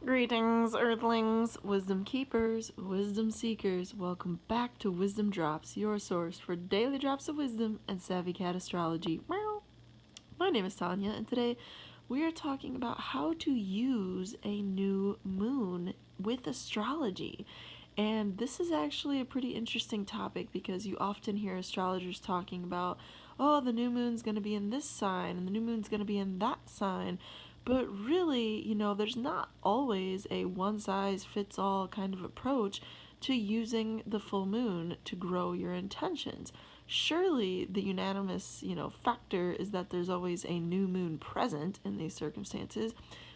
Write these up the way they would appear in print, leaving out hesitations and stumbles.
Greetings, Earthlings, Wisdom Keepers, Wisdom Seekers. Welcome back to WizdomDropz, your source for daily drops of wisdom and savvy cat astrology. Meow. My name is Tonia, and today we are talking about how to use a new moon with astrology. And this is actually a pretty interesting topic because you often hear astrologers talking about, oh, the new moon's going to be in this sign and the new moon's going to be in that sign. But really, there's not always a one size fits all kind of approach to using the full moon to grow your intentions. Surely the unanimous, factor is that there's always a new moon present in these circumstances.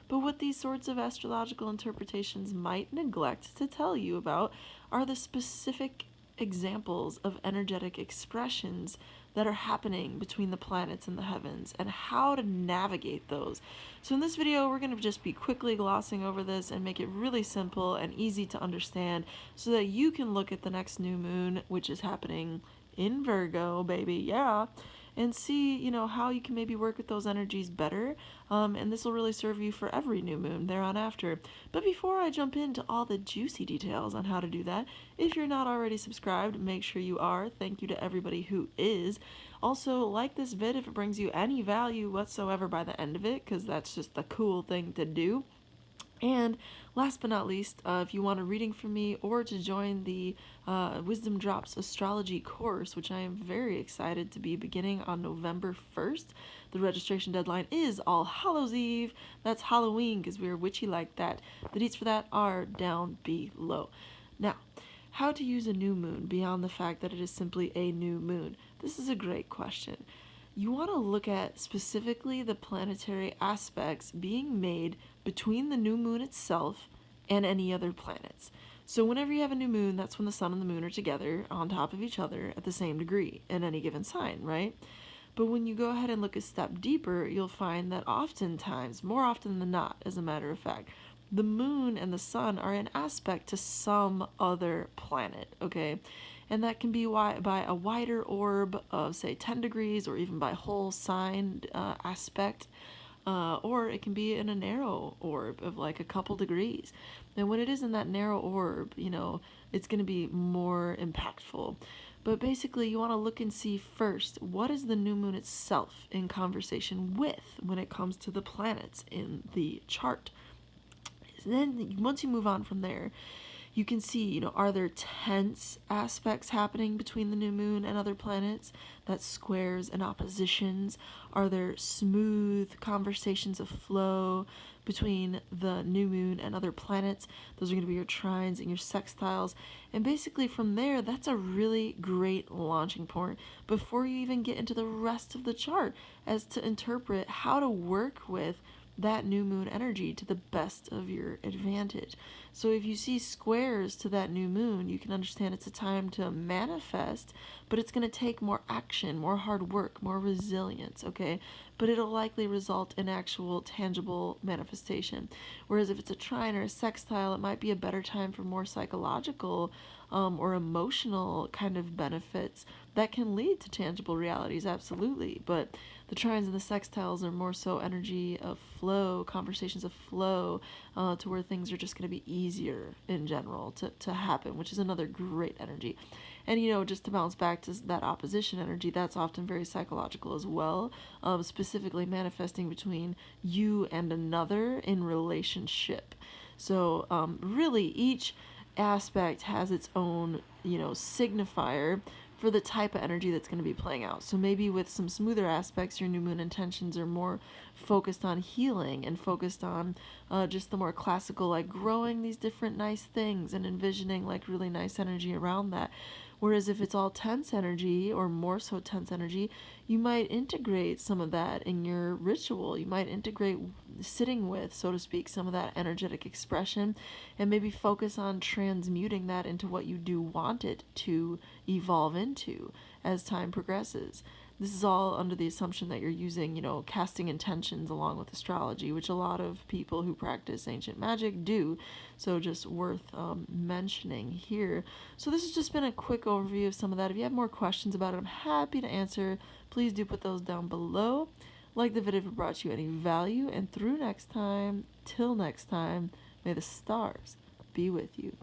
But what these sorts of astrological interpretations might neglect to tell you about are the specific examples of energetic expressions that are happening between the planets and the heavens and how to navigate those. So in this video, we're going to just be quickly glossing over this and make it really simple and easy to understand so that you can look at the next new moon, which is happening in Virgo, baby, yeah, and see, how you can maybe work with those energies better. And this will really serve you for every new moon there on after. But before I jump into all the juicy details on how to do that, if you're not already subscribed, make sure you are. Thank you to everybody who is. Also, like this vid if it brings you any value whatsoever by the end of it, because that's just the cool thing to do. And last but not least, if you want a reading from me or to join the WizdomDropz astrology course, which I am very excited to be beginning on November 1st, the registration deadline is All Hallows Eve. That's Halloween because we're witchy like that. The deets for that are down below. Now, how to use a new moon beyond the fact that it is simply a new moon? This is a great question. You want to look at specifically the planetary aspects being made between the new moon itself and any other planets. So whenever you have a new moon, that's when the sun and the moon are together on top of each other at the same degree in any given sign, right? But when you go ahead and look a step deeper, you'll find that oftentimes, more often than not, as a matter of fact, the moon and the sun are in aspect to some other planet, okay? And that can be by a wider orb of, say, 10 degrees or even by whole sign aspect. Or it can be in a narrow orb of like a couple degrees. And when it is in that narrow orb, it's going to be more impactful. But basically, you want to look and see first, what is the new moon itself in conversation with when it comes to the planets in the chart? Then once you move on from there, you can see, are there tense aspects happening between the new moon and other planets? That's squares and oppositions. Are there smooth conversations of flow between the new moon and other planets? Those are going to be your trines and your sextiles. And basically from there, that's a really great launching point before you even get into the rest of the chart as to interpret how to work with that new moon energy to the best of your advantage. So if you see squares to that new moon, you can understand it's a time to manifest, but it's going to take more action, more hard work, more resilience, okay? But it'll likely result in actual tangible manifestation. Whereas if it's a trine or a sextile, it might be a better time for more psychological or emotional kind of benefits that can lead to tangible realities, absolutely. But the trines and the sextiles are more so energy of flow, conversations of flow, to where things are just going to be easier in general to happen, which is another great energy. And, just to bounce back to that opposition energy, that's often very psychological as well, specifically manifesting between you and another in relationship. So really each aspect has its own, signifier for the type of energy that's going to be playing out. So maybe with some smoother aspects, your new moon intentions are more focused on healing and focused on just the more classical, like growing these different nice things and envisioning like really nice energy around that. Whereas if it's all tense energy or more so tense energy, you might integrate some of that in your ritual. You might integrate sitting with, so to speak, some of that energetic expression and maybe focus on transmuting that into what you do want it to evolve into as time progresses. This is all under the assumption that you're using, casting intentions along with astrology, which a lot of people who practice ancient magic do. So just worth mentioning here. So this has just been a quick overview of some of that. If you have more questions about it, I'm happy to answer. Please do put those down below. Like the video if it brought you any value. And through next time, till next time, May the stars be with you.